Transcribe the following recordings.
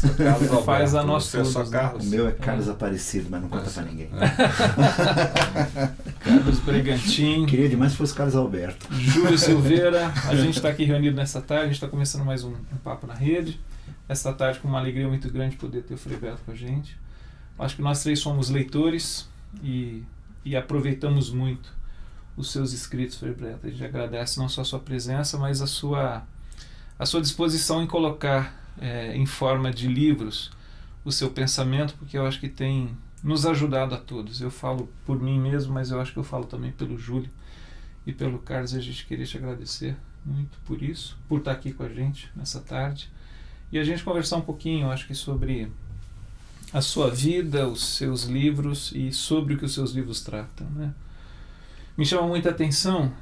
Carlos Alberto. Faz a nós Você é só todos, né? Carlos? O meu é Carlos Aparecido, mas não conta pra ninguém. Carlos Bregantin, Queria demais que fosse Carlos Alberto. Júlio Silveira, a gente está aqui reunido nessa tarde, a gente está começando mais um Papo na Rede. Essa tarde com uma alegria muito grande poder ter o Frei Beto com a gente. Acho que nós três somos leitores e aproveitamos muito os seus escritos, Frei Beto. A gente agradece não só a sua presença, mas a sua disposição em colocar em forma de livros o seu pensamento, porque eu acho que tem nos ajudado a todos. Eu falo por mim mesmo, mas eu acho que eu falo também pelo Júlio e pelo Carlos. A gente queria te agradecer muito por isso, por estar aqui com a gente nessa tarde e a gente conversar um pouquinho, acho que sobre a sua vida, os seus livros e sobre o que os seus livros tratam, né? Me chama muita atenção,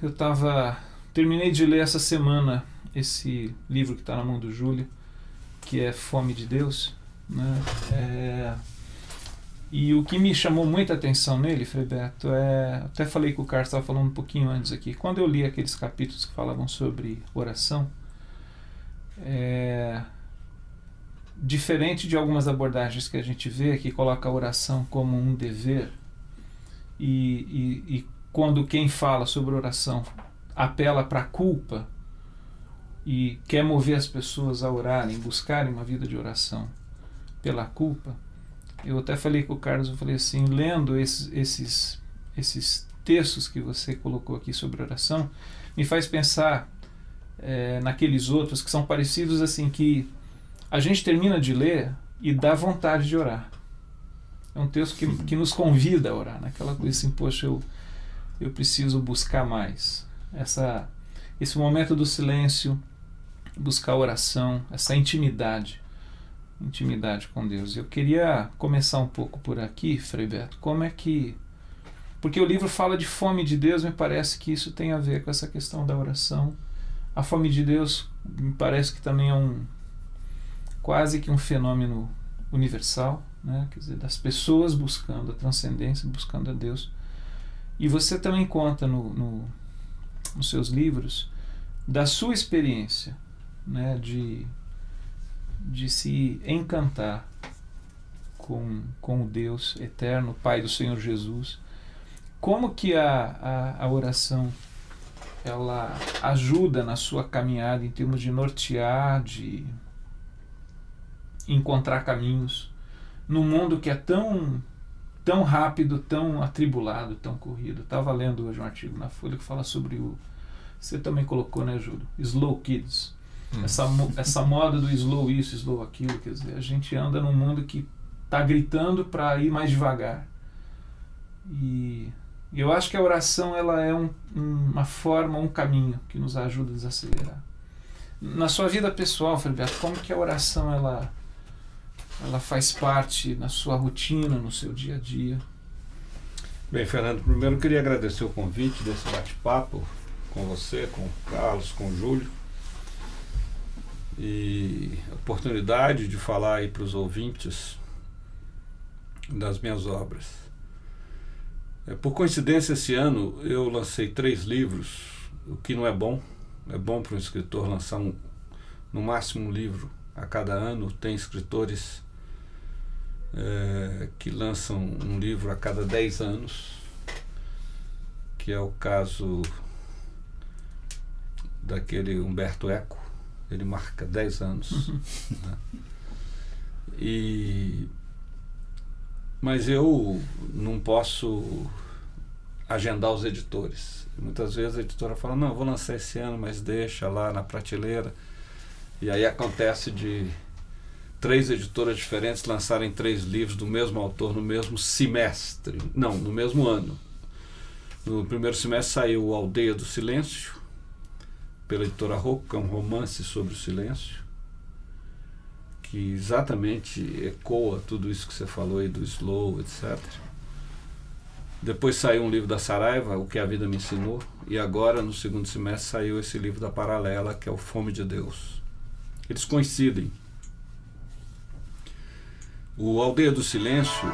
terminei de ler essa semana esse livro que está na mão do Júlio, que é Fome de Deus, né? E o que me chamou muita atenção nele, Frei Beto, até falei com o Carlos, estava falando um pouquinho antes aqui, quando eu li aqueles capítulos que falavam sobre oração, diferente de algumas abordagens que a gente vê, que coloca a oração como um dever, e quando quem fala sobre oração apela para a culpa e quer mover as pessoas a orarem, buscarem uma vida de oração pela culpa, eu até falei com o Carlos, eu falei assim, lendo esses textos que você colocou aqui sobre oração, me faz pensar naqueles outros que são parecidos, assim, que a gente termina de ler e dá vontade de orar. É um texto que nos convida a orar, naquela coisa assim, poxa, eu preciso buscar mais. Esse momento do silêncio, buscar a oração, essa intimidade com Deus. Eu queria começar um pouco por aqui, Frei Beto, porque o livro fala de fome de Deus, me parece que isso tem a ver com essa questão da oração. A fome de Deus me parece que também é quase que um fenômeno universal, né? Quer dizer, das pessoas buscando a transcendência, buscando a Deus. E você também conta nos seus livros da sua experiência, né, de se encantar com o Deus eterno, Pai do Senhor Jesus. Como que a oração ela ajuda na sua caminhada em termos de nortear, de encontrar caminhos num mundo que é tão rápido, tão atribulado, tão corrido. Estava lendo hoje um artigo na Folha que fala sobre você também colocou, né, Júlio? Slow Kids. Essa moda do slow isso, slow aquilo, quer dizer, a gente anda num mundo que está gritando para ir mais devagar. E eu acho que a oração ela é uma forma, um caminho que nos ajuda a desacelerar. Na sua vida pessoal, Felipe, como que a oração ela faz parte na sua rotina, no seu dia a dia? Bem, Fernando, primeiro eu queria agradecer o convite desse bate-papo com você, com o Carlos, com o Júlio, e a oportunidade de falar aí para os ouvintes das minhas obras. Por coincidência, esse ano eu lancei 3 livros, o que não é bom. É bom para um escritor lançar no máximo um livro a cada ano. Tem escritores que lançam um livro a cada 10 anos, que é o caso daquele Humberto Eco. Ele marca 10 anos. Né? Mas eu não posso agendar os editores. Muitas vezes a editora fala, não, eu vou lançar esse ano, mas deixa lá na prateleira. E aí acontece de 3 editoras diferentes lançarem 3 livros do mesmo autor no mesmo semestre. Não, no mesmo ano. No primeiro semestre saiu o Aldeia do Silêncio, pela editora Rocco, que é um romance sobre o silêncio, que exatamente ecoa tudo isso que você falou aí do slow, etc. Depois saiu um livro da Saraiva, O que a Vida Me Ensinou, e agora, no segundo semestre, saiu esse livro da Paralela, que é o Fome de Deus. Eles coincidem. O Aldeia do Silêncio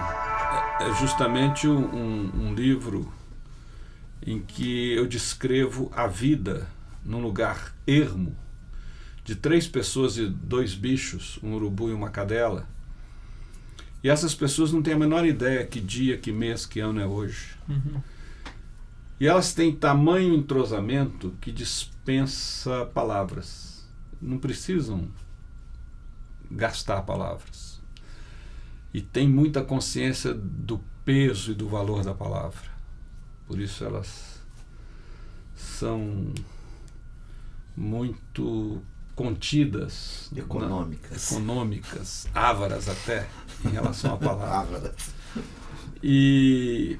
é justamente um livro em que eu descrevo a vida num lugar ermo, de 3 pessoas e 2 bichos, um urubu e uma cadela. E essas pessoas não têm a menor ideia que dia, que mês, que ano é hoje. Uhum. E elas têm tamanho entrosamento que dispensa palavras. Não precisam gastar palavras. E tem muita consciência do peso e do valor da palavra. Por isso elas são muito contidas, econômicas, ávaras até, em relação à palavra. E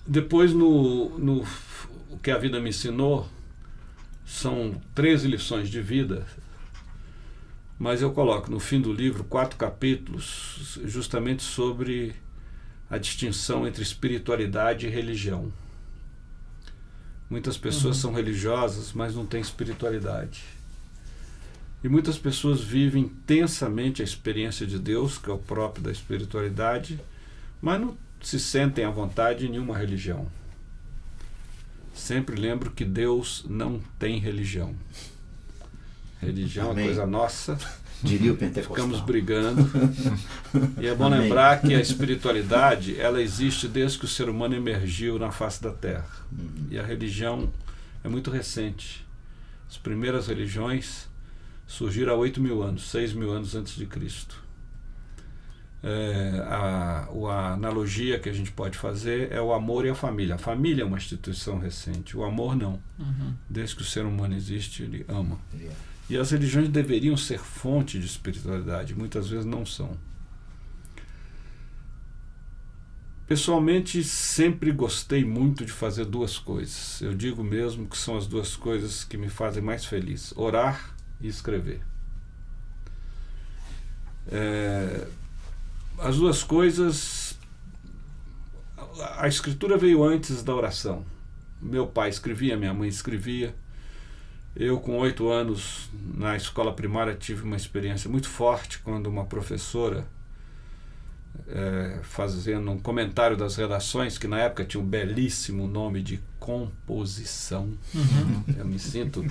depois, o que a vida me ensinou, são 13 lições de vida, mas eu coloco no fim do livro 4 capítulos justamente sobre a distinção entre espiritualidade e religião. Muitas pessoas são religiosas, mas não têm espiritualidade. E muitas pessoas vivem intensamente a experiência de Deus, que é o próprio da espiritualidade, mas não se sentem à vontade em nenhuma religião. Sempre lembro que Deus não tem religião. Religião é coisa nossa. Diria o pentecostal. Ficamos brigando. E é bom lembrar que a espiritualidade, ela existe desde que o ser humano emergiu na face da Terra. E a religião é muito recente. As primeiras religiões surgiram há 8.000 anos, 6.000 anos antes de Cristo. A analogia que a gente pode fazer é o amor e a família. A família é uma instituição recente, o amor não. Desde que o ser humano existe, ele ama. E as religiões deveriam ser fonte de espiritualidade, muitas vezes não são. Pessoalmente, sempre gostei muito de fazer 2 coisas. Eu digo mesmo que são as 2 coisas que me fazem mais feliz: orar e escrever. As 2 coisas... A escritura veio antes da oração. Meu pai escrevia, minha mãe escrevia. Eu, com 8 anos, na escola primária, tive uma experiência muito forte quando uma professora, fazendo um comentário das redações, que na época tinha um belíssimo nome de composição. Eu me sinto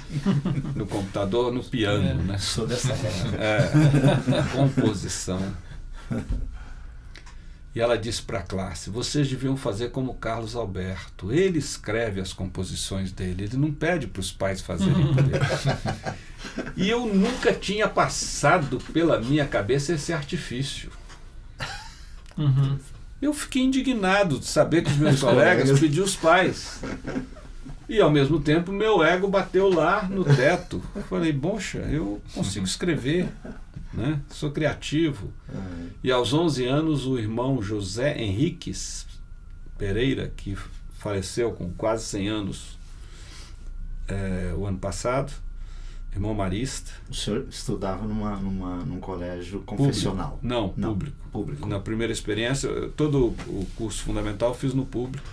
no computador, no piano, né? Sou dessa época. Composição. E ela disse para a classe: vocês deviam fazer como Carlos Alberto. Ele escreve as composições dele, ele não pede para os pais fazerem por ele. E eu nunca tinha passado pela minha cabeça esse artifício. Eu fiquei indignado de saber que os meus colegas pediam os pais. E ao mesmo tempo meu ego bateu lá no teto. Eu falei: poxa, eu consigo escrever, né? Sou criativo. E aos 11 anos o irmão José Henriques Pereira, que faleceu com quase 100 anos o ano passado, irmão marista. O senhor estudava num colégio confessional? Não, público. Na primeira experiência, todo o curso fundamental eu fiz no público.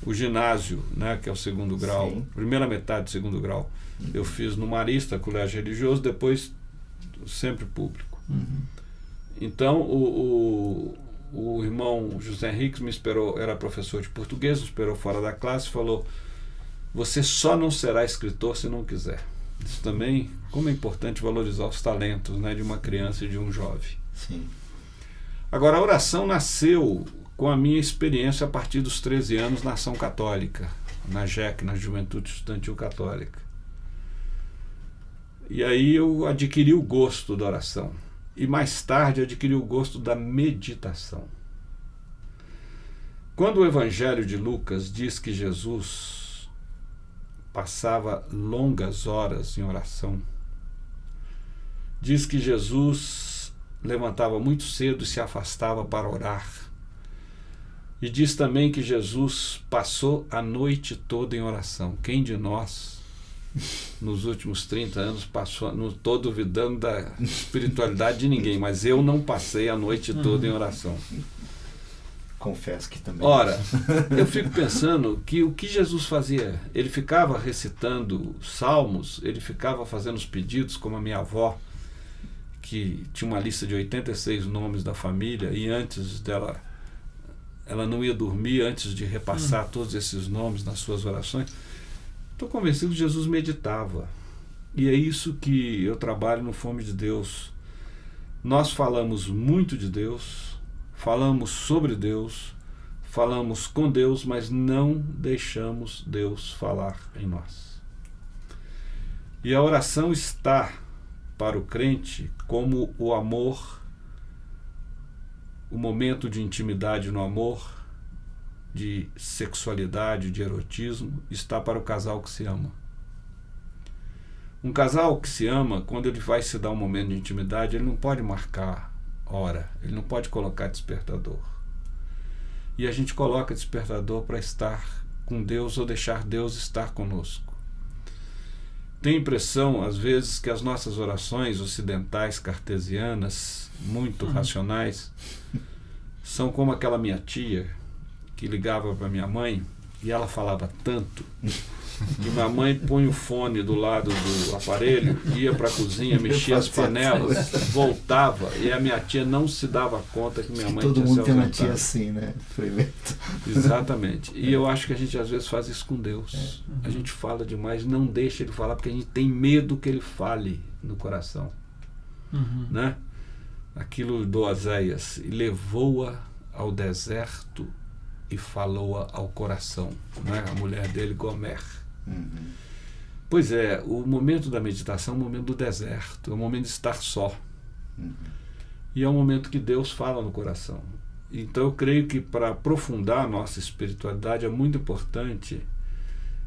O ginásio, né, que é o 2º grau, Sim. primeira metade do 2º grau, eu fiz no marista, colégio religioso, depois sempre público. Então o irmão José Henriques me esperou, era professor de português, me esperou fora da classe e falou: você só não será escritor se não quiser. Isso também, como é importante valorizar os talentos, né, de uma criança e de um jovem. Sim. Agora, a oração nasceu com a minha experiência a partir dos 13 anos na Ação Católica, na JEC, na Juventude Estudantil Católica. E aí eu adquiri o gosto da oração. E mais tarde adquiri o gosto da meditação. Quando o Evangelho de Lucas diz que Jesus passava longas horas em oração, diz que Jesus levantava muito cedo e se afastava para orar. E diz também que Jesus passou a noite toda em oração. Quem de nós, nos últimos 30 anos, passou, não estou duvidando da espiritualidade de ninguém, mas eu não passei a noite toda em oração. Confesso que também. Ora, eu fico pensando que o que Jesus fazia? Ele ficava recitando salmos, ele ficava fazendo os pedidos, como a minha avó, que tinha uma lista de 86 nomes da família, e antes dela, ela não ia dormir antes de repassar todos esses nomes nas suas orações. Estou convencido que Jesus meditava. E é isso que eu trabalho no Fome de Deus. Nós falamos muito de Deus, falamos sobre Deus, falamos com Deus, mas não deixamos Deus falar em nós. E a oração está para o crente como o amor, o momento de intimidade no amor, de sexualidade, de erotismo, está para o casal que se ama. Um casal que se ama, quando ele vai se dar um momento de intimidade, ele não pode marcar hora, ele não pode colocar despertador. E a gente coloca despertador para estar com Deus ou deixar Deus estar conosco. Tenho a impressão, às vezes, que as nossas orações ocidentais, cartesianas, muito racionais, são como aquela minha tia que ligava para minha mãe e ela falava tanto que minha mãe põe o fone do lado do aparelho, ia para a cozinha, mexia as panelas, voltava, e a minha tia não se dava conta que minha mãe todo tinha se mundo tem uma ausentado. tia assim, né? Exatamente. E eu acho que a gente às vezes faz isso com Deus. A gente fala demais, não deixa ele falar, porque a gente tem medo que ele fale no coração. Né? Aquilo do Oséias, e levou-a ao deserto e falou-a ao coração, né? A mulher dele, Gomer. Pois é, o momento da meditação é o momento do deserto, é o momento de estar só. E é o momento que Deus fala no coração. Então eu creio que para aprofundar a nossa espiritualidade é muito importante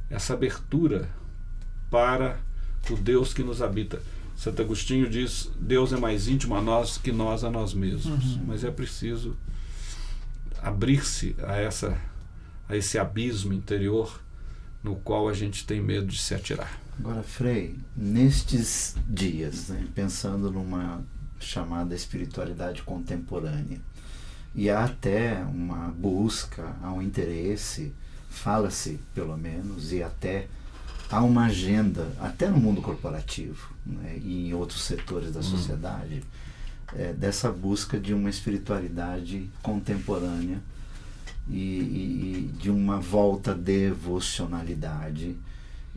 essa abertura para o Deus que nos habita. Santo Agostinho diz: Deus é mais íntimo a nós que nós a nós mesmos. Mas é preciso abrir-se a esse abismo interior no qual a gente tem medo de se atirar. Agora, Frei, nestes dias, né, pensando numa chamada espiritualidade contemporânea, e há até uma busca, há um interesse, fala-se pelo menos, e até há uma agenda, até no mundo corporativo, né, e em outros setores da sociedade, dessa busca de uma espiritualidade contemporânea e de uma volta à devocionalidade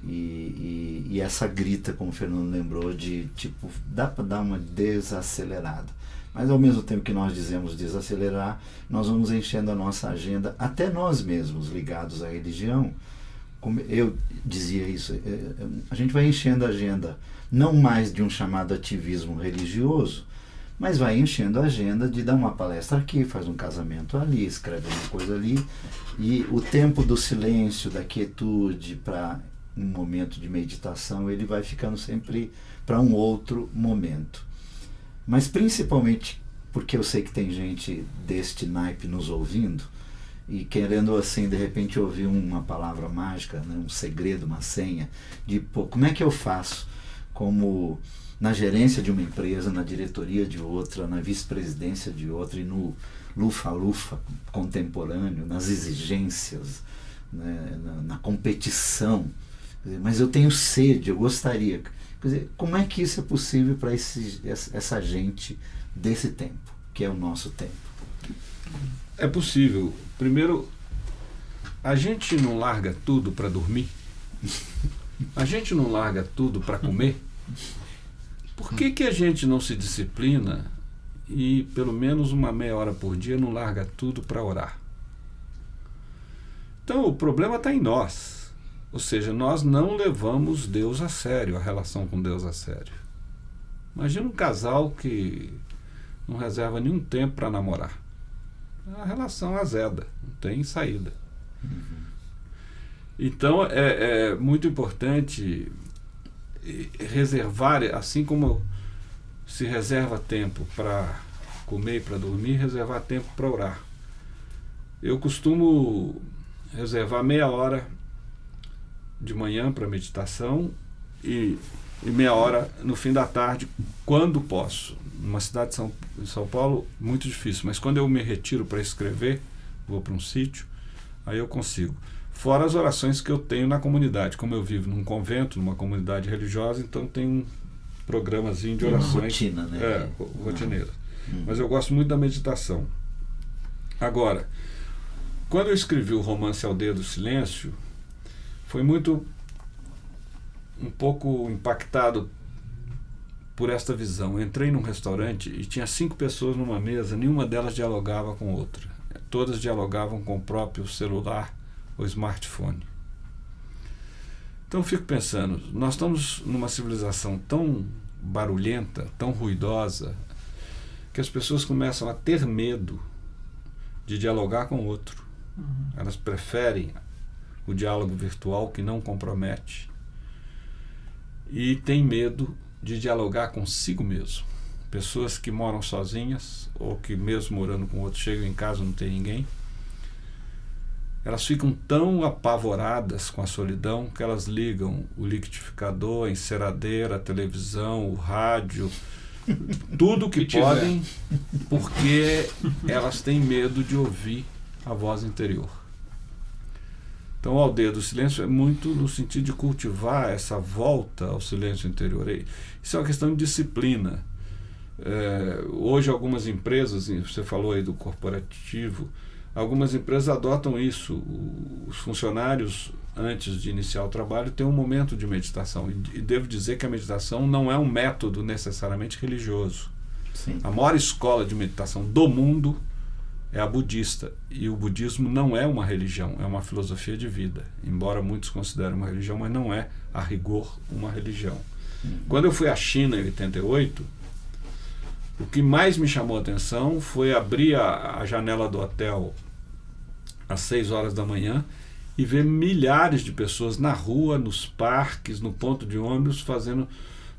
e essa grita, como o Fernando lembrou, de tipo, dá para dar uma desacelerada, mas ao mesmo tempo que nós dizemos desacelerar, nós vamos enchendo a nossa agenda, até nós mesmos ligados à religião, como eu dizia isso, a gente vai enchendo a agenda não mais de um chamado ativismo religioso, mas vai enchendo a agenda de dar uma palestra aqui, faz um casamento ali, escreve uma coisa ali, e o tempo do silêncio, da quietude para um momento de meditação, ele vai ficando sempre para um outro momento. Mas principalmente porque eu sei que tem gente deste naipe nos ouvindo e querendo assim, de repente, ouvir uma palavra mágica, né, um segredo, uma senha, de pô, como é que eu faço como na gerência de uma empresa, na diretoria de outra, na vice-presidência de outra e no lufa-lufa contemporâneo, nas exigências, né, na competição. Quer dizer, mas eu tenho sede, eu gostaria. Quer dizer, como é que isso é possível para essa gente desse tempo, que é o nosso tempo? É possível. Primeiro, a gente não larga tudo para dormir? A gente não larga tudo para comer? Por que a gente não se disciplina e pelo menos uma meia hora por dia não larga tudo para orar? Então o problema está em nós. Ou seja, nós não levamos Deus a sério, a relação com Deus a sério. Imagina um casal que não reserva nenhum tempo para namorar. A relação azeda, não tem saída. Então é muito importante reservar, assim como se reserva tempo para comer e para dormir, reservar tempo para orar. Eu costumo reservar meia hora de manhã para meditação e meia hora no fim da tarde, quando posso. Numa cidade de São Paulo, muito difícil, mas quando eu me retiro para escrever, vou para um sítio, aí eu consigo. Fora as orações que eu tenho na comunidade. Como eu vivo num convento, numa comunidade religiosa, então tem um programazinho de orações. Uma rotina, né? Rotineira. Mas eu gosto muito da meditação. Agora, quando eu escrevi o romance Aldeia do Silêncio, foi muito um pouco impactado por esta visão. Eu entrei num restaurante e tinha 5 pessoas numa mesa, nenhuma delas dialogava com outra. Todas dialogavam com o próprio celular ou smartphone. Então eu fico pensando, nós estamos numa civilização tão barulhenta, tão ruidosa, que as pessoas começam a ter medo de dialogar com o outro. Elas preferem o diálogo virtual, que não compromete, e têm medo de dialogar consigo mesmo. Pessoas que moram sozinhas, ou que mesmo morando com outro, chegam em casa e não tem ninguém, elas ficam tão apavoradas com a solidão que elas ligam o liquidificador, a enceradeira, a televisão, o rádio, tudo que podem, porque elas têm medo de ouvir a voz interior. Então, a aldeia do silêncio é muito no sentido de cultivar essa volta ao silêncio interior. Isso é uma questão de disciplina. Hoje, algumas empresas, você falou aí do corporativo, algumas empresas adotam isso. Os funcionários, antes de iniciar o trabalho, têm um momento de meditação. E devo dizer que a meditação não é um método necessariamente religioso. Sim. A maior escola de meditação do mundo é a budista. E o budismo não é uma religião, é uma filosofia de vida. Embora muitos considerem uma religião, mas não é, a rigor, uma religião. Quando eu fui à China em 88, o que mais me chamou a atenção foi abrir a janela do hotel às 6 horas da manhã e ver milhares de pessoas na rua, nos parques, no ponto de ônibus, fazendo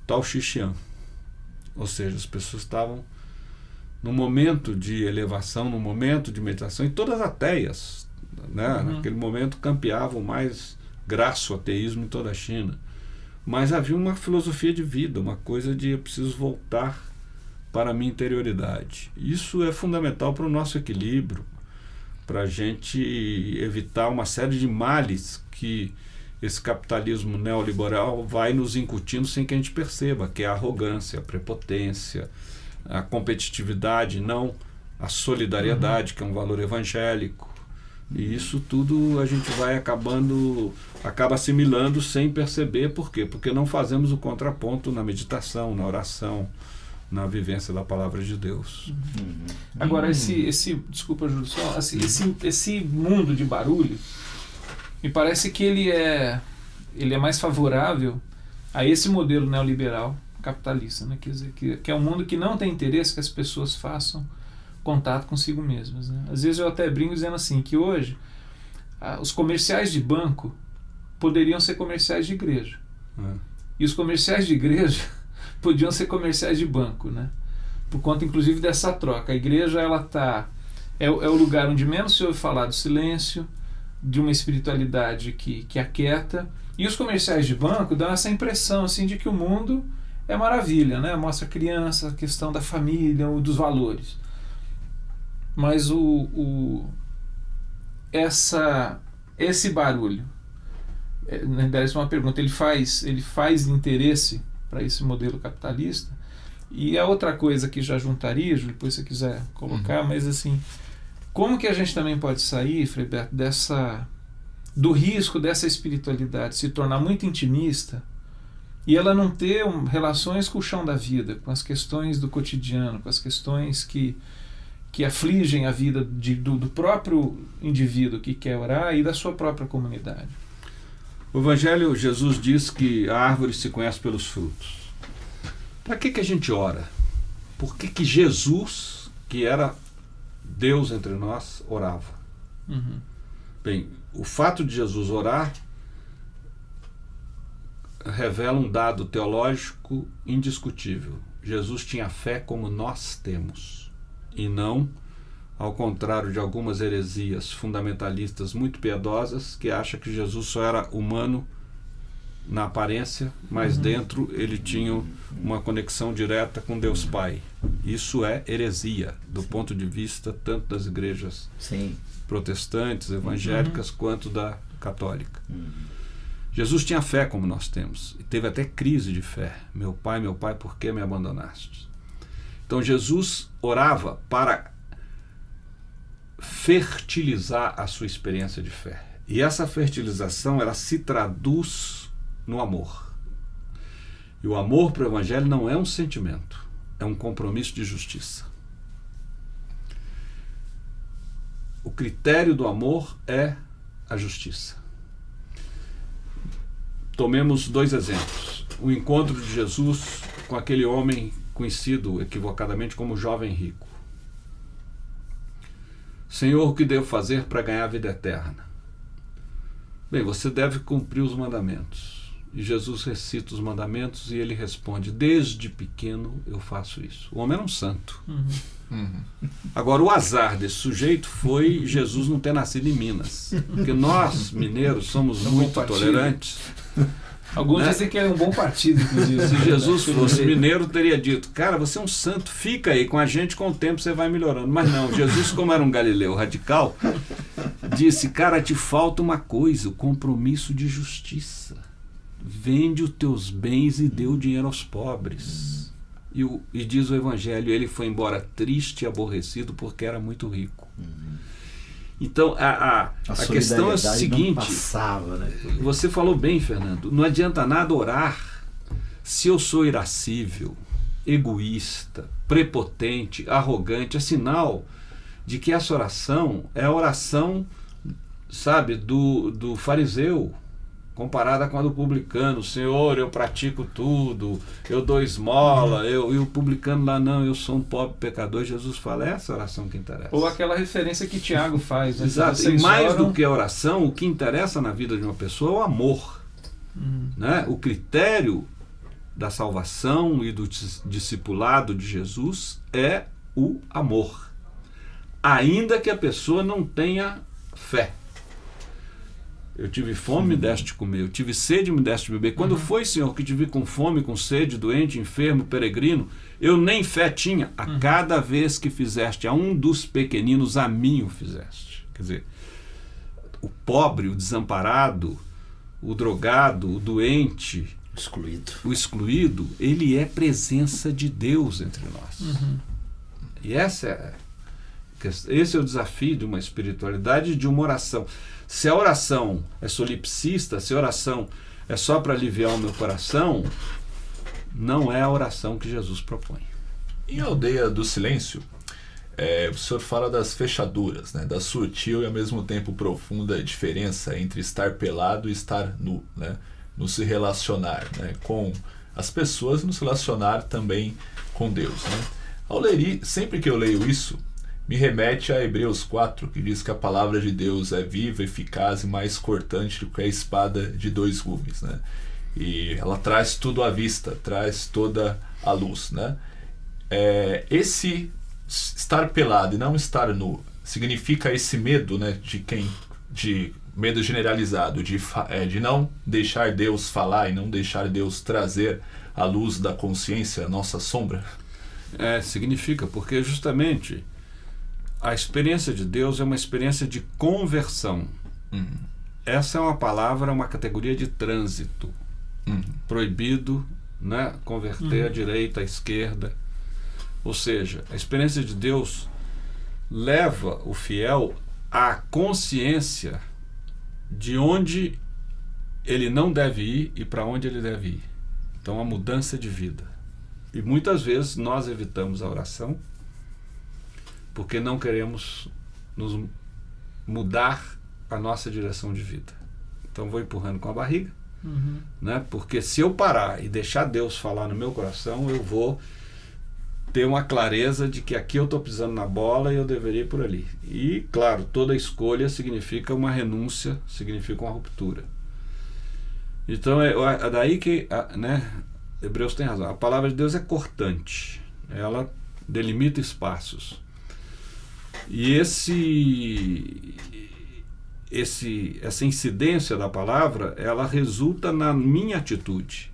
Tao Chi Chuan. Ou seja, as pessoas estavam num momento de elevação, num momento de meditação, e todas ateias, né? Naquele momento campeavam mais graço ateísmo em toda a China. Mas havia uma filosofia de vida, uma coisa de eu preciso voltar para a minha interioridade. Isso é fundamental para o nosso equilíbrio, para a gente evitar uma série de males que esse capitalismo neoliberal vai nos incutindo sem que a gente perceba, que é a arrogância, a prepotência, a competitividade, não a solidariedade, que é um valor evangélico. E isso tudo a gente vai acaba assimilando sem perceber. Por quê? Porque não fazemos o contraponto na meditação, na oração, na vivência da palavra de Deus. Agora, desculpa, Júlio, só, assim, esse mundo de barulho, me parece que ele é mais favorável a esse modelo neoliberal capitalista, né? Quer dizer, que é um mundo que não tem interesse que as pessoas façam contato consigo mesmas, né? Às vezes eu até brinco dizendo assim, que hoje os comerciais de banco poderiam ser comerciais de igreja. E os comerciais de igreja podiam ser comerciais de banco, né? Por conta, inclusive, dessa troca. A igreja, ela é o lugar onde menos se ouve falar do silêncio, de uma espiritualidade que aquieta, e os comerciais de banco dão essa impressão assim, de que o mundo é maravilha, né? Mostra a criança, a questão da família, dos valores. Mas esse barulho, na verdade, é uma pergunta, ele faz interesse para esse modelo capitalista? E a outra coisa que já juntaria, Júlio, depois se você quiser colocar, mas assim, como que a gente também pode sair, Frei Beto, do risco dessa espiritualidade se tornar muito intimista e ela não ter relações com o chão da vida, com as questões do cotidiano, com as questões que afligem a vida do próprio indivíduo que quer orar e da sua própria comunidade? O Evangelho, Jesus diz que a árvore se conhece pelos frutos. Para que a gente ora? Por que Jesus, que era Deus entre nós, orava? Bem, o fato de Jesus orar revela um dado teológico indiscutível. Jesus tinha fé como nós temos, e não ao contrário de algumas heresias fundamentalistas muito piedosas que acham que Jesus só era humano na aparência, mas dentro ele tinha uma conexão direta com Deus Pai. Isso é heresia do ponto de vista tanto das igrejas protestantes, evangélicas, quanto da católica. Jesus tinha fé como nós temos, e teve até crise de fé. Meu pai, por que me abandonaste? Então Jesus orava para fertilizar a sua experiência de fé. E essa fertilização, ela se traduz no amor. E o amor para o Evangelho não é um sentimento, é um compromisso de justiça. O critério do amor é a justiça. Tomemos 2 exemplos. O encontro de Jesus com aquele homem conhecido equivocadamente como jovem rico. Senhor, o que devo fazer para ganhar a vida eterna? Bem, você deve cumprir os mandamentos. E Jesus recita os mandamentos e ele responde: desde pequeno eu faço isso. O homem era um santo. Agora, o azar desse sujeito foi Jesus não ter nascido em Minas. Porque nós, mineiros, somos muito tolerantes. Alguns dizem que é um bom partido, inclusive. Se Jesus fosse mineiro, teria dito: cara, você é um santo, fica aí com a gente, com o tempo você vai melhorando. Mas não, Jesus, como era um galileu radical, disse: cara, te falta uma coisa, o compromisso de justiça. Vende os teus bens e dê o dinheiro aos pobres. E diz o Evangelho, ele foi embora triste e aborrecido porque era muito rico. Então, a questão é o seguinte, não passava, né? Você falou bem, Fernando, não adianta nada orar se eu sou irascível, egoísta, prepotente, arrogante. É sinal de que essa oração é a oração, sabe, do fariseu, comparada com a do publicano. Senhor, eu pratico tudo, eu dou esmola, e o publicano lá, não, eu sou um pobre pecador. Jesus fala, é essa oração que interessa. Ou aquela referência que Tiago faz. Né? Exato, e mais do que a oração, o que interessa na vida de uma pessoa é o amor. Né? O critério da salvação e do discipulado de Jesus é o amor. Ainda que a pessoa não tenha fé. Eu tive fome, me deste de comer. Eu tive sede, me deste de beber. Quando foi, Senhor, que te vi com fome, com sede, doente, enfermo, peregrino, eu nem fé tinha. A cada vez que fizeste a um dos pequeninos, a mim o fizeste. Quer dizer, o pobre, o desamparado, o drogado, o doente, o excluído, ele é presença de Deus entre nós. E esse é o desafio de uma espiritualidade e de uma oração. Se a oração é solipsista, se a oração é só para aliviar o meu coração, não é a oração que Jesus propõe. Em Aldeia do Silêncio, o senhor fala das fechaduras, né, da sutil e ao mesmo tempo profunda diferença entre estar pelado e estar nu, né, no se relacionar, né, com as pessoas e no se relacionar também com Deus. Né. Sempre que eu leio isso, me remete a Hebreus 4, que diz que a palavra de Deus é viva, eficaz e mais cortante do que a espada de 2 gumes. Né? E ela traz tudo à vista, traz toda a luz. Né? Esse estar pelado e não estar nu significa esse medo, né, de medo generalizado, de não deixar Deus falar e não deixar Deus trazer a luz da consciência, a nossa sombra? Significa, porque justamente a experiência de Deus é uma experiência de conversão. Essa é uma palavra, uma categoria de trânsito. Proibido, né, converter à direita, à esquerda. Ou seja, a experiência de Deus leva o fiel à consciência de onde ele não deve ir e para onde ele deve ir. Então, a mudança de vida. E muitas vezes nós evitamos a oração porque não queremos nos mudar a nossa direção de vida. Então vou empurrando com a barriga, né? Porque se eu parar e deixar Deus falar no meu coração, eu vou ter uma clareza de que aqui eu estou pisando na bola e eu deveria ir por ali. E, claro, toda escolha significa uma renúncia, significa uma ruptura. Então é daí que, né, Hebreus tem razão. A palavra de Deus é cortante, ela delimita espaços. E essa incidência da palavra, ela resulta na minha atitude.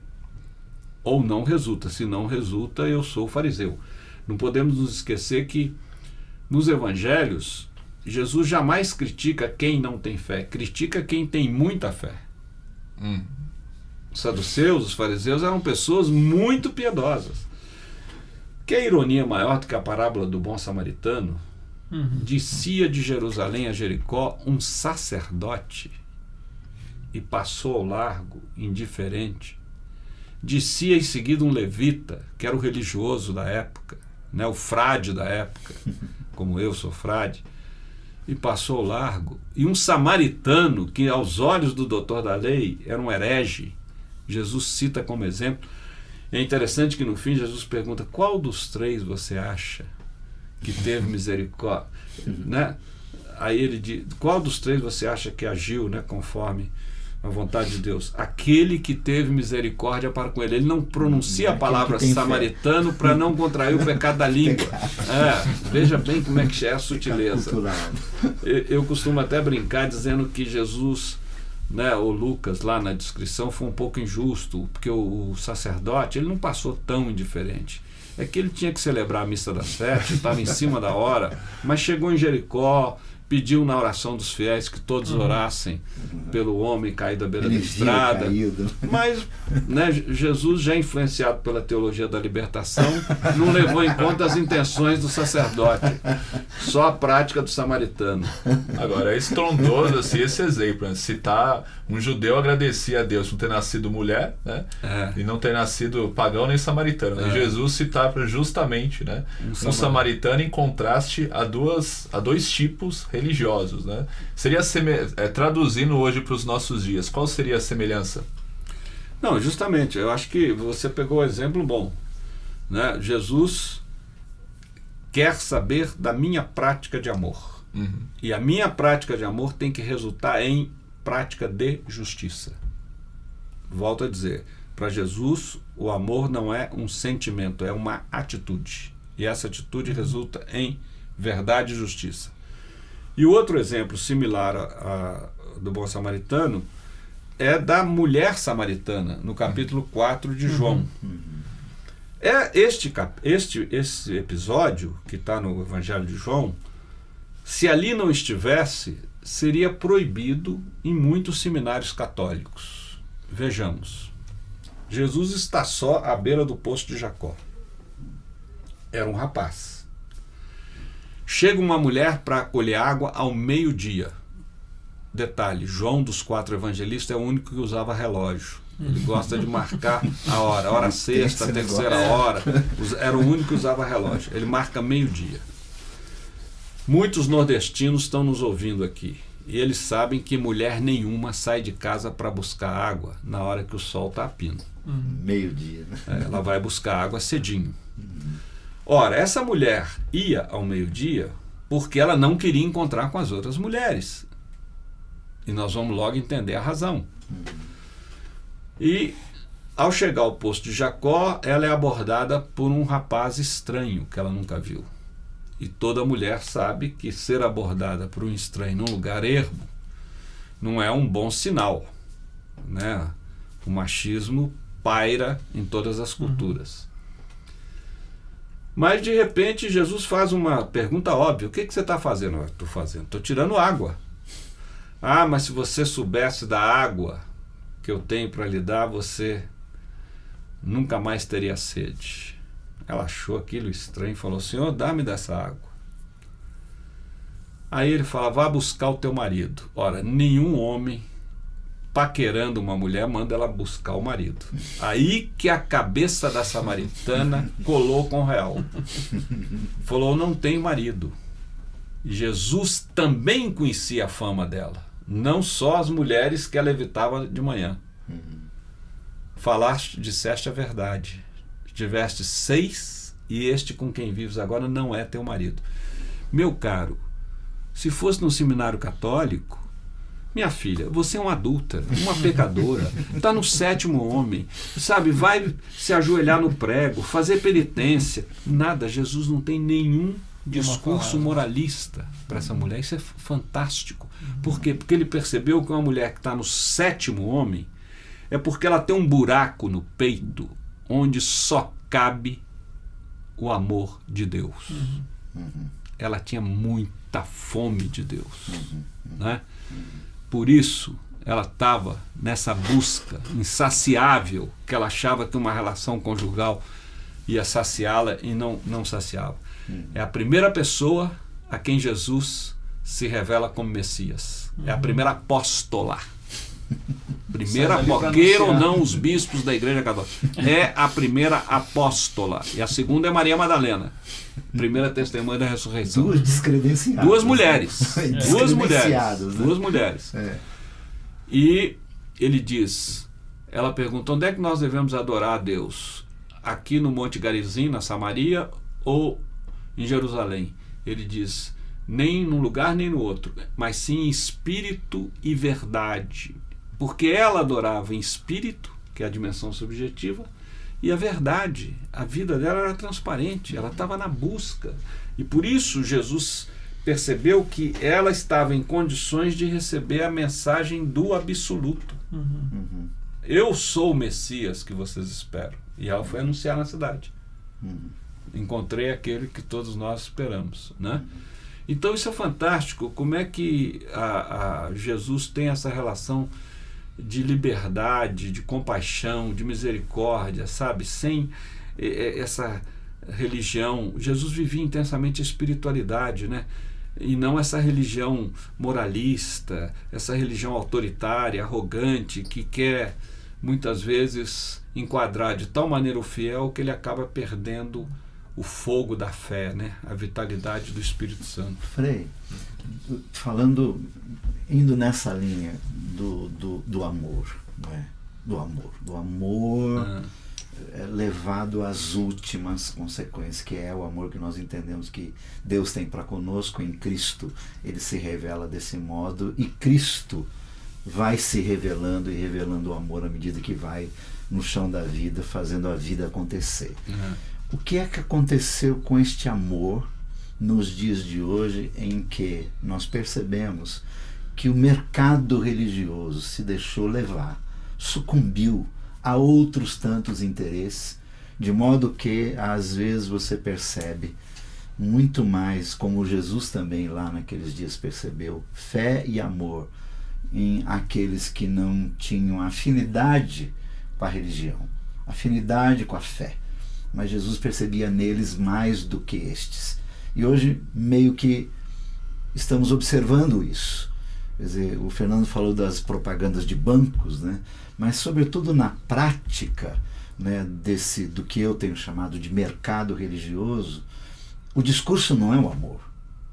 Ou não resulta. Se não resulta, eu sou fariseu. Não podemos nos esquecer que nos evangelhos, Jesus jamais critica quem não tem fé, critica quem tem muita fé. Os saduceus, os fariseus eram pessoas muito piedosas. Que a ironia maior do que a parábola do bom samaritano? Descia de Jerusalém a Jericó um sacerdote e passou ao largo, indiferente. descia em seguida um levita, que era o religioso da época, né, o frade da época, como eu sou frade, e passou ao largo. E um samaritano, que aos olhos do doutor da lei era um herege, Jesus cita como exemplo. É interessante que no fim Jesus pergunta: qual dos três você acha que teve misericórdia? Né? Aí ele diz: qual dos três você acha que agiu, né, conforme a vontade de Deus? Aquele que teve misericórdia para com ele. Ele não pronuncia a palavra samaritano para não contrair o pecado da língua. Veja bem como é que é a sutileza. Eu costumo até brincar dizendo que Jesus, né, o Lucas lá na descrição, foi um pouco injusto, porque o sacerdote, ele não passou tão indiferente. É que ele tinha que celebrar a missa das 7, estava em cima da hora, mas chegou em Jericó, pediu na oração dos fiéis que todos orassem pelo homem caído à beira da estrada. Mas, né, Jesus, já influenciado pela teologia da libertação, não levou em conta as intenções do sacerdote, só a prática do samaritano. Agora, é estrondoso assim, esse exemplo, né? Citar um judeu agradecia a Deus por ter nascido mulher, né? E não ter nascido pagão nem samaritano. E Jesus citar justamente, né, um samaritano em contraste a dois tipos religiosos, né? Seria traduzindo hoje para os nossos dias, qual seria a semelhança? Não, justamente, eu acho que você pegou um exemplo bom, né? Jesus quer saber da minha prática de amor. E a minha prática de amor tem que resultar em prática de justiça. Volto a dizer, para Jesus o amor não é um sentimento, é uma atitude, e essa atitude resulta em verdade e justiça. E o outro exemplo similar do bom samaritano é da mulher samaritana, no capítulo 4 de João. Esse episódio que está no Evangelho de João, se ali não estivesse, seria proibido em muitos seminários católicos. Vejamos, Jesus está só à beira do poço de Jacó. Era um rapaz. Chega uma mulher para colher água ao meio-dia. Detalhe, João dos 4 evangelistas é o único que usava relógio. Ele gosta de marcar a hora sexta, a terceira hora. Era o único que usava relógio. Ele marca meio-dia. Muitos nordestinos estão nos ouvindo aqui. E eles sabem que mulher nenhuma sai de casa para buscar água na hora que o sol está a pino. Meio-dia, né? Ela vai buscar água cedinho. Ora, essa mulher ia ao meio-dia porque ela não queria encontrar com as outras mulheres. E nós vamos logo entender a razão. E ao chegar ao poço de Jacó, ela é abordada por um rapaz estranho que ela nunca viu. E toda mulher sabe que ser abordada por um estranho num lugar ermo não é um bom sinal, né? O machismo paira em todas as culturas. Mas de repente Jesus faz uma pergunta óbvia: o que você está fazendo? Estou tirando água. Ah, mas se você soubesse da água que eu tenho para lhe dar, você nunca mais teria sede. Ela achou aquilo estranho e falou: Senhor, dá-me dessa água. Aí ele fala: vá buscar o teu marido. Ora, nenhum homem paquerando uma mulher manda ela buscar o marido. Aí que a cabeça da samaritana colou com o real. Falou: não tenho marido. E Jesus também conhecia a fama dela, não só as mulheres que ela evitava de manhã. Disseste a verdade. Tiveste 6 e este com quem vives agora não é teu marido. Meu caro, se fosse no seminário católico, minha filha, você é uma adúltera, uma pecadora, está no 7º homem, sabe, vai se ajoelhar no prego, fazer penitência. Nada, Jesus não tem nenhum discurso moralista para essa mulher. Isso é fantástico. Por quê? Porque ele percebeu que uma mulher que está no 7º homem é porque ela tem um buraco no peito onde só cabe o amor de Deus. Ela tinha muita fome de Deus, né? Por isso ela estava nessa busca insaciável, que ela achava que uma relação conjugal ia saciá-la e não saciava. É a primeira pessoa a quem Jesus se revela como Messias. É a primeira apóstola. Primeira, Sai dali queira pra ou anunciar. não os bispos da Igreja Católica. É a primeira apóstola. E a segunda é Maria Madalena. Primeira testemunha da ressurreição. Duas descredenciadas. Duas mulheres. Né? Duas mulheres. Descredenciadas, né? Duas mulheres. É. E ele diz, ela pergunta, onde é que nós devemos adorar a Deus? Aqui no Monte Garizim, na Samaria, ou em Jerusalém? Ele diz, nem num lugar nem no outro, mas sim em espírito e verdade. Porque ela adorava em espírito, que é a dimensão subjetiva, e a verdade. A vida dela era transparente, ela estava na busca. E por isso Jesus percebeu que ela estava em condições de receber a mensagem do absoluto. Uhum. Eu sou o Messias que vocês esperam. E ela foi anunciar na cidade. Uhum. Encontrei aquele que todos nós esperamos, né? Então isso é fantástico. Como é que Jesus tem essa relação de liberdade, de compaixão, de misericórdia, sabe? Sem essa religião. Jesus vivia intensamente a espiritualidade, né? E não essa religião moralista, essa religião autoritária, arrogante, que quer muitas vezes enquadrar de tal maneira o fiel que ele acaba perdendo o fogo da fé, né? A vitalidade do Espírito Santo. Frei, indo nessa linha do amor, não é? Do amor levado às últimas consequências, que é o amor que nós entendemos que Deus tem para conosco em Cristo. Ele se revela desse modo e Cristo vai se revelando e revelando o amor à medida que vai no chão da vida, fazendo a vida acontecer. O que é que aconteceu com este amor nos dias de hoje, em que nós percebemos que o mercado religioso se deixou levar, sucumbiu a outros tantos interesses, de modo que às vezes você percebe muito mais, como Jesus também lá naqueles dias percebeu, fé e amor em aqueles que não tinham afinidade com a religião, afinidade com a fé. Mas Jesus percebia neles mais do que estes. E hoje meio que estamos observando isso. Quer dizer, o Fernando falou das propagandas de bancos, né? Mas sobretudo na prática, né, do que eu tenho chamado de mercado religioso, o discurso não é o amor.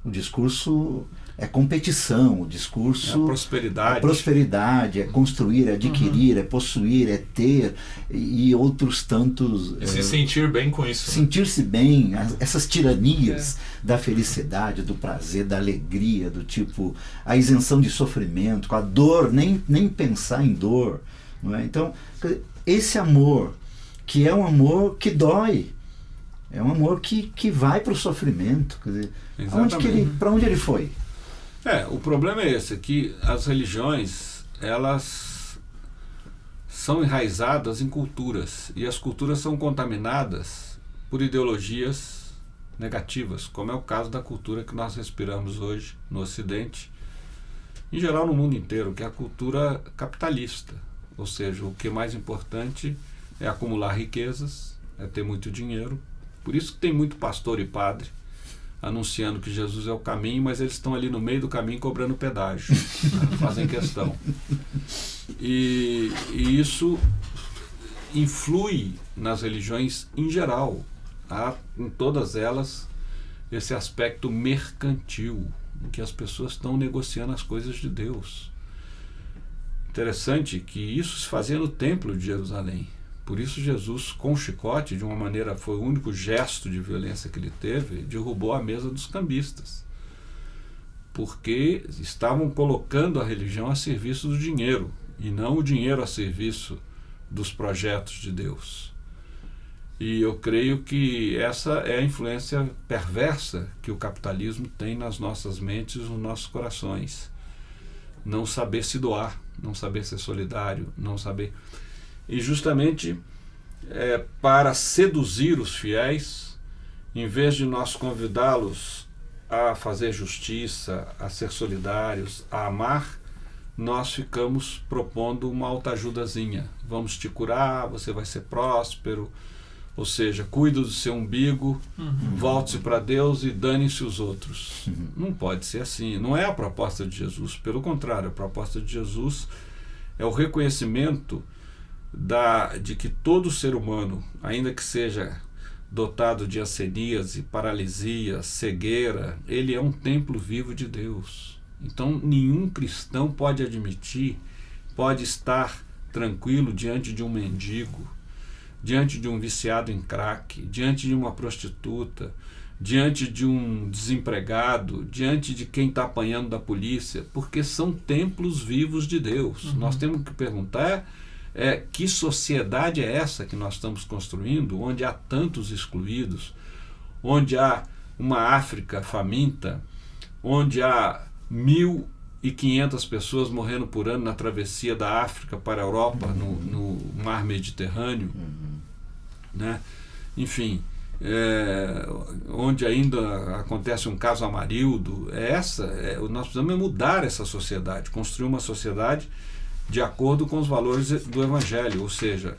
O discurso é competição, o discurso é a prosperidade. É prosperidade, é construir, é adquirir, é possuir, é ter, e outros tantos... E se sentir bem com isso. Sentir-se bem, essas tiranias da felicidade, do prazer, da alegria, do tipo, a isenção de sofrimento, com a dor, nem pensar em dor. Não é? Então, esse amor, que é um amor que dói, é um amor que vai para o sofrimento. Quer dizer, para onde ele foi? O problema é esse, que as religiões, elas são enraizadas em culturas, e as culturas são contaminadas por ideologias negativas, como é o caso da cultura que nós respiramos hoje no Ocidente, em geral no mundo inteiro, que é a cultura capitalista. Ou seja, o que é mais importante é acumular riquezas, é ter muito dinheiro. Por isso que tem muito pastor e padre anunciando que Jesus é o caminho, mas eles estão ali no meio do caminho cobrando pedágio. Fazem questão. E isso influi nas religiões em geral. Há em todas elas esse aspecto mercantil, em que as pessoas estão negociando as coisas de Deus. Interessante que isso se fazia no templo de Jerusalém. Por isso Jesus, com o chicote, de uma maneira, foi o único gesto de violência que ele teve, derrubou a mesa dos cambistas. Porque estavam colocando a religião a serviço do dinheiro, e não o dinheiro a serviço dos projetos de Deus. E eu creio que essa é a influência perversa que o capitalismo tem nas nossas mentes e nos nossos corações. Não saber se doar, não saber ser solidário, não saber... E justamente para seduzir os fiéis, em vez de nós convidá-los a fazer justiça, a ser solidários, a amar, nós ficamos propondo uma autoajudazinha. Vamos te curar, você vai ser próspero, ou seja, cuida do seu umbigo, volte-se para Deus e dane-se os outros. Não pode ser assim, não é a proposta de Jesus. Pelo contrário, a proposta de Jesus é o reconhecimento de que todo ser humano, ainda que seja dotado de asceníase, paralisia, cegueira, ele é um templo vivo de Deus. Então nenhum cristão pode estar tranquilo diante de um mendigo, diante de um viciado em crack, diante de uma prostituta, diante de um desempregado, diante de quem está apanhando da polícia, porque são templos vivos de Deus. Nós temos que perguntar que sociedade é essa que nós estamos construindo, onde há tantos excluídos, onde há uma África faminta, onde há 1.500 pessoas morrendo por ano na travessia da África para a Europa, no mar Mediterrâneo, né? Enfim, onde ainda acontece um caso Amarildo. Nós precisamos mudar essa sociedade, construir uma sociedade de acordo com os valores do Evangelho, ou seja,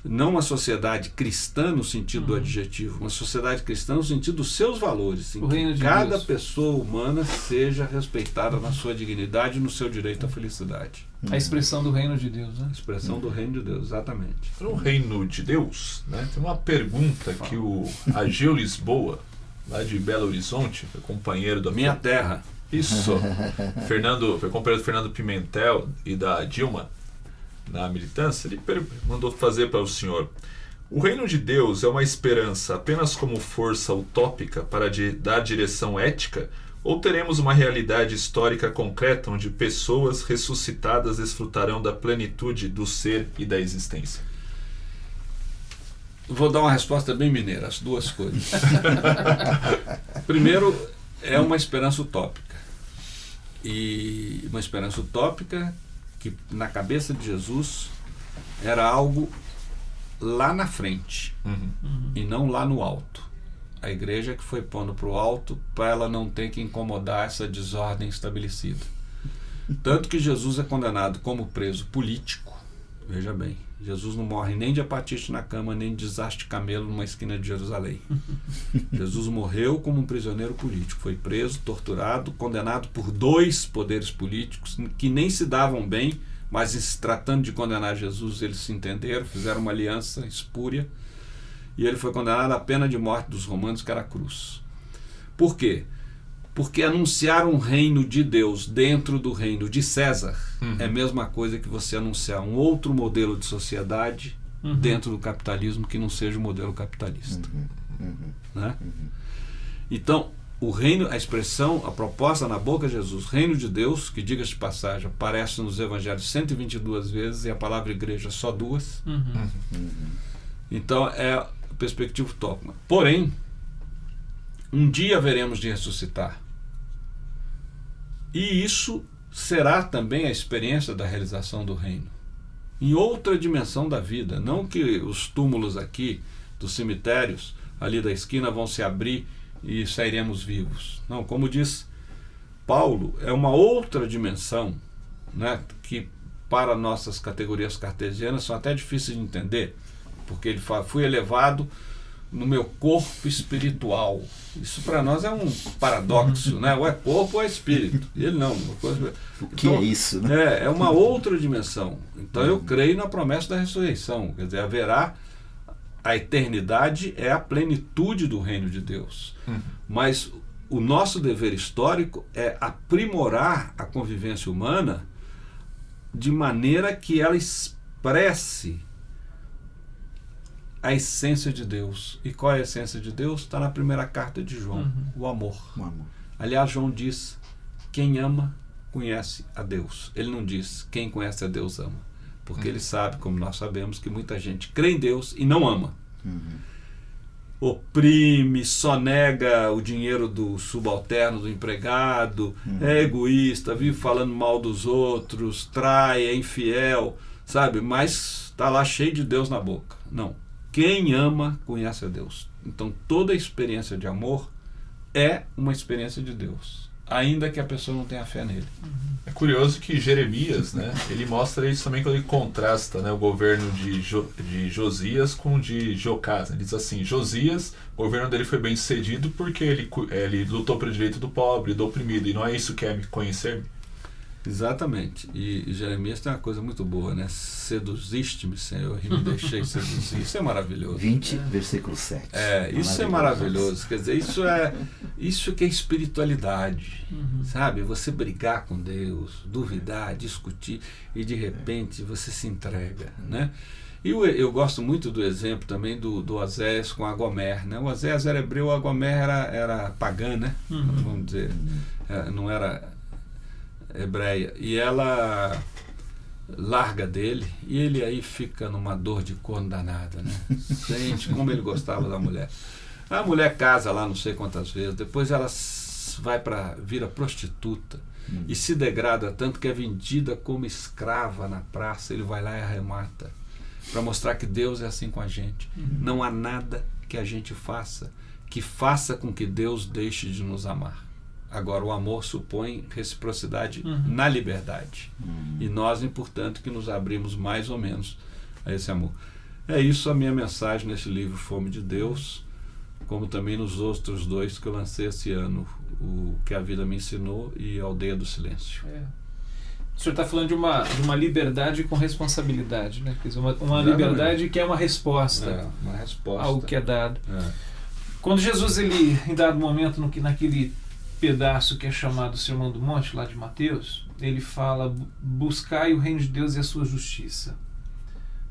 não uma sociedade cristã no sentido do adjetivo, uma sociedade cristã no sentido dos seus valores, em que cada pessoa humana seja respeitada na sua dignidade e no seu direito à felicidade. A expressão do reino de Deus, né? A expressão do reino de Deus, exatamente. No reino de Deus, né, tem uma pergunta que o Ageu Lisboa, lá de Belo Horizonte, foi companheiro da minha terra. Isso. Foi companheiro do Fernando Pimentel e da Dilma na militância. Ele mandou fazer para o senhor: o reino de Deus é uma esperança apenas como força utópica para dar direção ética, ou teremos uma realidade histórica concreta onde pessoas ressuscitadas desfrutarão da plenitude do ser e da existência? Vou dar uma resposta bem mineira, as duas coisas. Primeiro, é uma esperança utópica. E uma esperança utópica que na cabeça de Jesus era algo lá na frente e não lá no alto. A igreja que foi pondo para o alto para ela não ter que incomodar essa desordem estabelecida. Tanto que Jesus é condenado como preso político. Veja bem, Jesus não morre nem de hepatite na cama, nem de desastre de camelo numa esquina de Jerusalém. Jesus morreu como um prisioneiro político. Foi preso, torturado, condenado por 2 poderes políticos que nem se davam bem, mas se tratando de condenar Jesus, eles se entenderam, fizeram uma aliança espúria, e ele foi condenado à pena de morte dos romanos, que era a cruz. Por quê? Porque anunciar um reino de Deus dentro do reino de César é a mesma coisa que você anunciar um outro modelo de sociedade dentro do capitalismo que não seja o modelo capitalista. Né? Então, o reino, a expressão, a proposta na boca de Jesus, reino de Deus, que, diga-se de passagem, aparece nos evangelhos 122 vezes e a palavra igreja só 2. Então, é a perspectiva utópica. Porém, um dia veremos de ressuscitar. E isso será também a experiência da realização do reino. Em outra dimensão da vida. Não que os túmulos aqui dos cemitérios, ali da esquina, vão se abrir e sairemos vivos. Não, como diz Paulo, é uma outra dimensão, né, que para nossas categorias cartesianas são até difíceis de entender. Porque ele fala, fui elevado no meu corpo espiritual. Isso para nós é um paradoxo, né? Ou é corpo ou é espírito. E ele não. O que é isso, né? É uma outra dimensão. Então eu creio na promessa da ressurreição. Quer dizer, haverá a eternidade, é a plenitude do reino de Deus. Mas o nosso dever histórico é aprimorar a convivência humana de maneira que ela expresse a essência de Deus. E qual é a essência de Deus? Está na primeira carta de João, o amor. Aliás, João diz, quem ama conhece a Deus. Ele não diz, quem conhece a Deus ama. Porque ele sabe, como nós sabemos, que muita gente crê em Deus e não ama. Oprime, sonega o dinheiro do subalterno, do empregado, é egoísta, vive falando mal dos outros, trai, é infiel, sabe? Mas está lá cheio de Deus na boca. Não. Quem ama conhece a Deus. Então toda experiência de amor é uma experiência de Deus, ainda que a pessoa não tenha fé nele. É curioso que Jeremias, né, ele mostra isso também quando ele contrasta, né, o governo de Josias com o de Jocás. Ele diz assim, Josias, o governo dele foi bem sucedido porque ele lutou pelo direito do pobre, do oprimido, e não é isso que é conhecer-me? Exatamente. E Jeremias tem uma coisa muito boa, né? Seduziste-me, Senhor, e me deixei seduzir. Isso é maravilhoso. 20, versículo 7. Isso é maravilhoso. Quer dizer, isso que é espiritualidade, sabe? Você brigar com Deus, duvidar, discutir, e de repente você se entrega, né? E eu gosto muito do exemplo também do Oséias com a Gomer, né? O Oséias era hebreu, a Gomer era pagã, né? Vamos dizer, não era hebreia. E ela larga dele, e ele aí fica numa dor de corno danada, né? Sente como ele gostava da mulher. A mulher casa lá não sei quantas vezes, depois ela vira prostituta e se degrada tanto que é vendida como escrava na praça. Ele vai lá e arremata, para mostrar que Deus é assim com a gente. Não há nada que a gente faça que faça com que Deus deixe de nos amar. Agora, o amor supõe reciprocidade na liberdade. E nós, portanto, que nos abrimos mais ou menos a esse amor. É isso a minha mensagem nesse livro Fome de Deus, como também nos outros 2 que eu lancei esse ano, o Que a Vida Me Ensinou e Aldeia do Silêncio. O senhor está falando de uma liberdade com responsabilidade, né? Quer dizer, uma liberdade que é uma resposta, ao que é dado. Quando Jesus, ele, em dado momento, naquele pedaço que é chamado Sermão do Monte, lá de Mateus, ele fala: buscai o reino de Deus e a sua justiça.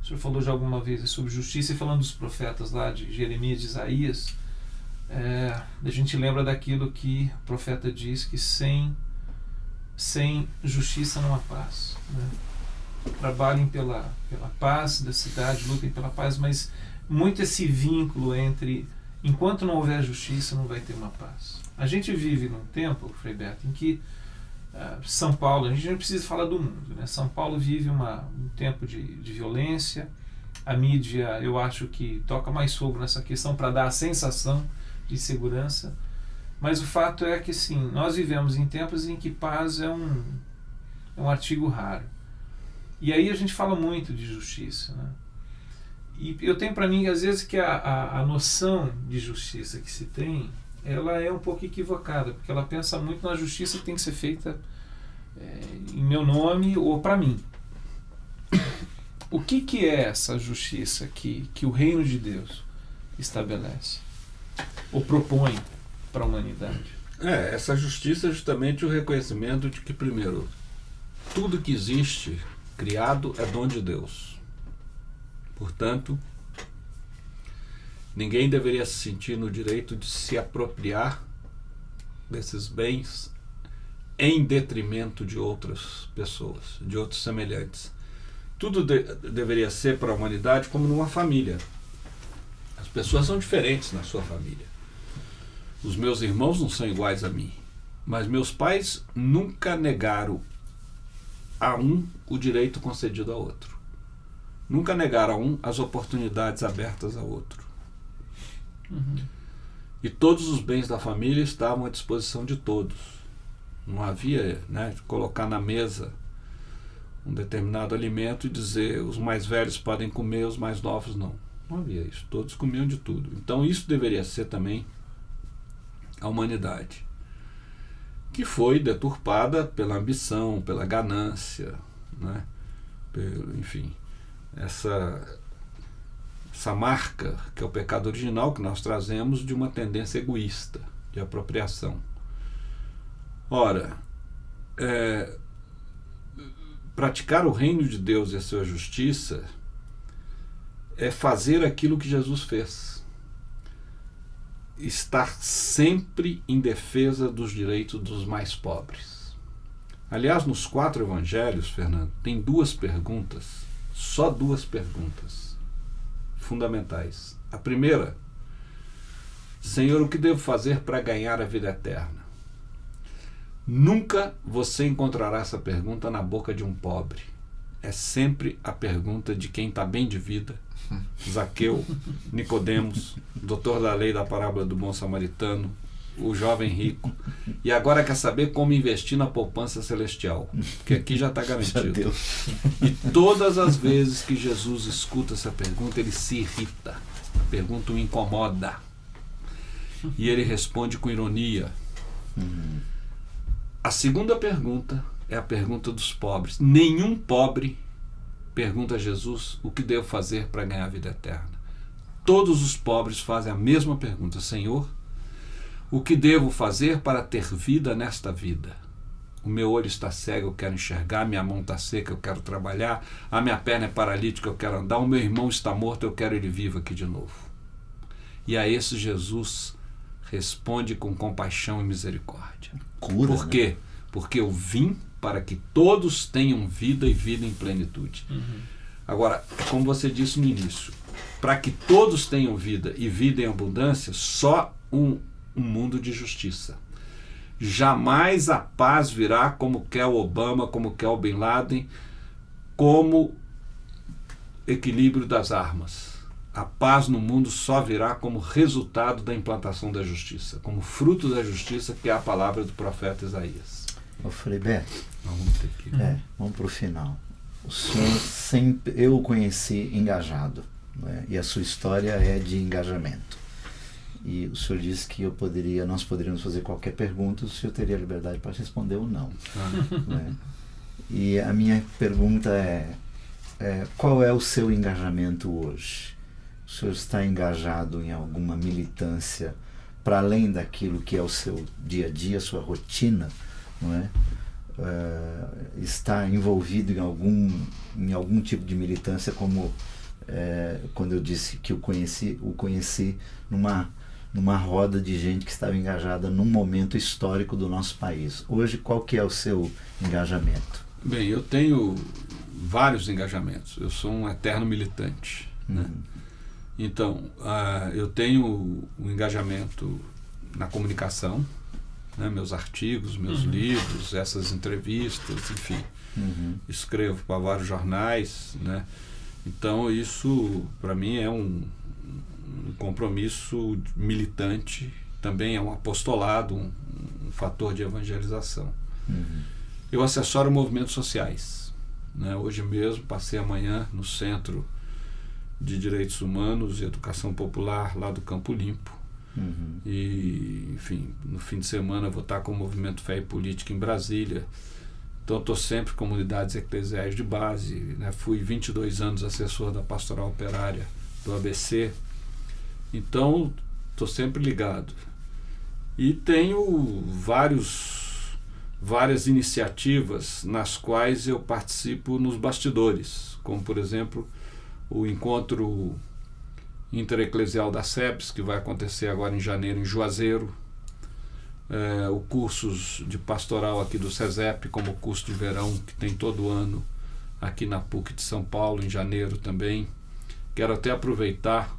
O senhor falou já alguma vez sobre justiça, e falando dos profetas lá de Jeremias, de Isaías, a gente lembra daquilo que o profeta diz, que sem justiça não há paz, né? Trabalhem pela paz da cidade, lutem pela paz, mas muito esse vínculo entre, enquanto não houver justiça, não vai ter uma paz. A gente vive num tempo, Frei Beto, em que São Paulo, a gente não precisa falar do mundo, né? São Paulo vive um tempo de violência. A mídia, eu acho que toca mais fogo nessa questão para dar a sensação de segurança. Mas o fato é que, sim, nós vivemos em tempos em que paz é um artigo raro. E aí a gente fala muito de justiça, né? E eu tenho para mim, às vezes, que a noção de justiça que se tem, ela é um pouco equivocada, porque ela pensa muito na justiça que tem que ser feita em meu nome ou para mim. O que é essa justiça que o reino de Deus estabelece ou propõe para a humanidade? Essa justiça é justamente o reconhecimento de que, primeiro, tudo que existe criado é dom de Deus. Portanto, ninguém deveria se sentir no direito de se apropriar desses bens em detrimento de outras pessoas, de outros semelhantes. Tudo deveria ser para a humanidade como numa família. As pessoas são diferentes na sua família. Os meus irmãos não são iguais a mim, mas meus pais nunca negaram a um o direito concedido a outro. Nunca negaram a um as oportunidades abertas a outro. E todos os bens da família estavam à disposição de todos. Não havia, colocar na mesa um determinado alimento e dizer os mais velhos podem comer, os mais novos não. Não havia isso. Todos comiam de tudo. Então isso deveria ser também a humanidade, que foi deturpada pela ambição, pela ganância, enfim, essa marca que é o pecado original que nós trazemos de uma tendência egoísta, de apropriação. Ora, praticar o reino de Deus e a sua justiça é fazer aquilo que Jesus fez. Estar sempre em defesa dos direitos dos mais pobres. Aliás, nos 4 evangelhos, Fernando, tem 2 perguntas, só 2 perguntas fundamentais. A primeira: Senhor, o que devo fazer para ganhar a vida eterna? Nunca você encontrará essa pergunta na boca de um pobre. É sempre a pergunta de quem está bem de vida. Zaqueu, Nicodemos, doutor da lei da parábola do bom samaritano, o jovem rico. E agora quer saber como investir na poupança celestial, porque aqui já está garantido. E todas as vezes que Jesus escuta essa pergunta, ele se irrita. A pergunta o incomoda. E ele responde com ironia. A segunda pergunta é a pergunta dos pobres. Nenhum pobre pergunta a Jesus o que devo fazer para ganhar a vida eterna. Todos os pobres fazem a mesma pergunta: Senhor, o que devo fazer para ter vida nesta vida? O meu olho está cego, eu quero enxergar, minha mão está seca, eu quero trabalhar, a minha perna é paralítica, eu quero andar, o meu irmão está morto, eu quero ele vivo aqui de novo. E a esse Jesus responde com compaixão e misericórdia. Cura, Por quê? Né? Porque eu vim para que todos tenham vida e vida em plenitude. Agora, como você disse no início, para que todos tenham vida e vida em abundância, só um mundo de justiça. Jamais a paz virá como quer o Obama, como quer o Bin Laden, como equilíbrio das armas. A paz no mundo só virá como resultado da implantação da justiça, como fruto da justiça, que é a palavra do profeta Isaías. Ô Frei Beto, Vamos ter que... vamos para o final. O senhor sempre, eu o conheci engajado, né? E a sua história é de engajamento. E o senhor disse que nós poderíamos fazer qualquer pergunta, o senhor teria liberdade para responder ou não. Né? E a minha pergunta é qual é o seu engajamento hoje? O senhor está engajado em alguma militância para além daquilo que é o seu dia a dia, a sua rotina, não é? Está envolvido em algum tipo de militância, como quando eu disse que o conheci numa roda de gente que estava engajada num momento histórico do nosso país. Hoje, qual que é o seu engajamento? Bem, eu tenho vários engajamentos. Eu sou um eterno militante. Né? Então, eu tenho um engajamento na comunicação, né? Meus artigos, meus livros, essas entrevistas, enfim. Escrevo para vários jornais, né? Então, isso, para mim, é um compromisso militante, também é um apostolado, um fator de evangelização. Eu assessoro movimentos sociais. Né? Hoje mesmo, passei amanhã no Centro de Direitos Humanos e Educação Popular, lá do Campo Limpo. E, enfim, no fim de semana vou estar com o Movimento Fé e Política em Brasília. Então, estou sempre em comunidades eclesiais de base. Né? Fui 22 anos assessor da Pastoral Operária do ABC. Então, estou sempre ligado. E tenho várias iniciativas nas quais eu participo nos bastidores, como, por exemplo, o encontro intereclesial da SEPS, que vai acontecer agora em janeiro em Juazeiro, o cursos de pastoral aqui do SESEP, como o curso de verão que tem todo ano aqui na PUC de São Paulo, em janeiro também. Quero até aproveitar,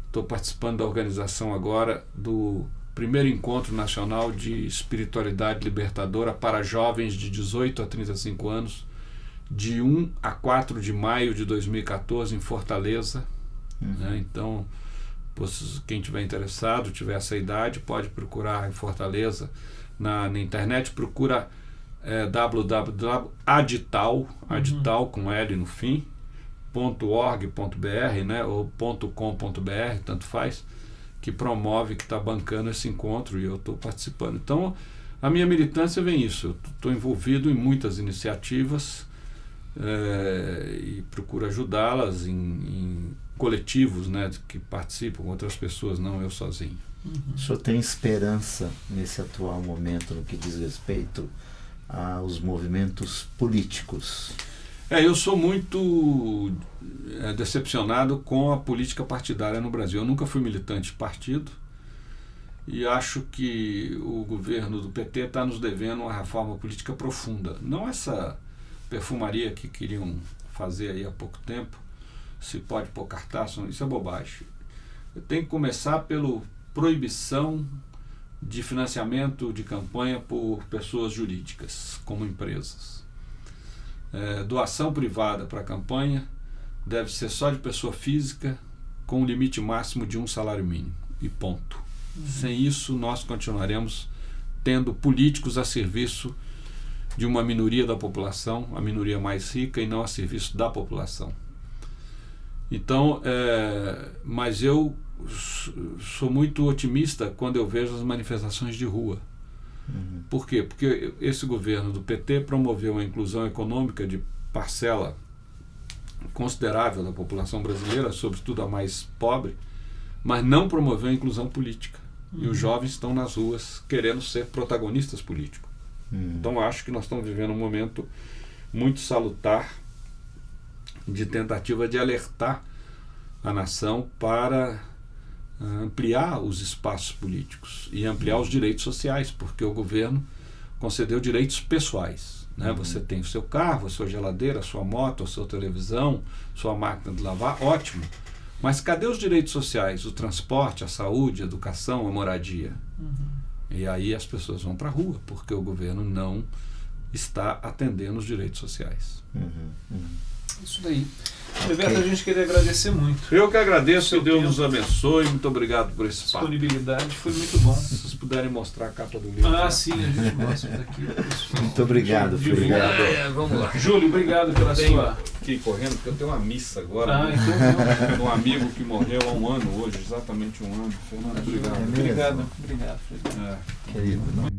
estou participando da organização agora do primeiro encontro nacional de espiritualidade libertadora para jovens de 18 a 35 anos, de 1 a 4 de maio de 2014 em Fortaleza. Né? Então, quem tiver interessado, tiver essa idade, pode procurar em Fortaleza na internet, procura www.adital, com L no fim, .org.br, né, ou .com.br, tanto faz, que promove, que está bancando esse encontro, e eu estou participando. Então, a minha militância vem isso, eu estou envolvido em muitas iniciativas e procuro ajudá-las em coletivos, né, que participam com outras pessoas, não eu sozinho. O senhor tem esperança nesse atual momento no que diz respeito aos movimentos políticos? Eu sou muito decepcionado com a política partidária no Brasil. Eu nunca fui militante de partido e acho que o governo do PT está nos devendo uma reforma política profunda. Não essa perfumaria que queriam fazer aí há pouco tempo, se pode pôr cartaz, isso é bobagem. Tem que começar pela proibição de financiamento de campanha por pessoas jurídicas, como empresas. Doação privada para a campanha deve ser só de pessoa física, com um limite máximo de 1 salário mínimo, e ponto. Sem isso, nós continuaremos tendo políticos a serviço de uma minoria da população, a minoria mais rica, e não a serviço da população. Então, mas eu sou muito otimista quando eu vejo as manifestações de rua. Por quê? Porque esse governo do PT promoveu a inclusão econômica de parcela considerável da população brasileira, sobretudo a mais pobre, mas não promoveu a inclusão política. E os jovens estão nas ruas querendo ser protagonistas políticos. Então acho que nós estamos vivendo um momento muito salutar de tentativa de alertar a nação para ampliar os espaços políticos e ampliar os direitos sociais, porque o governo concedeu direitos pessoais, né? Você tem o seu carro, a sua geladeira, a sua moto, a sua televisão, sua máquina de lavar, ótimo. Mas cadê os direitos sociais? O transporte, a saúde, a educação, a moradia? E aí as pessoas vão para a rua, porque o governo não está atendendo os direitos sociais. Isso daí. Roberto, a gente queria agradecer muito. Eu que agradeço, Seu que Deus tempo. nos abençoe. Muito obrigado por esse papo. Disponibilidade, foi muito bom. Se vocês puderem mostrar a capa do livro. Ah, sim, a gente mostra daqui. Muito obrigado, Frei. Vamos lá. Júlio, obrigado pela sua... Aqui correndo, porque eu tenho uma missa agora. Ah, então De um amigo que morreu há um ano hoje, exatamente um ano. Fernando, obrigado. É mesmo? obrigado. Obrigado, Fred. É. Querido, não.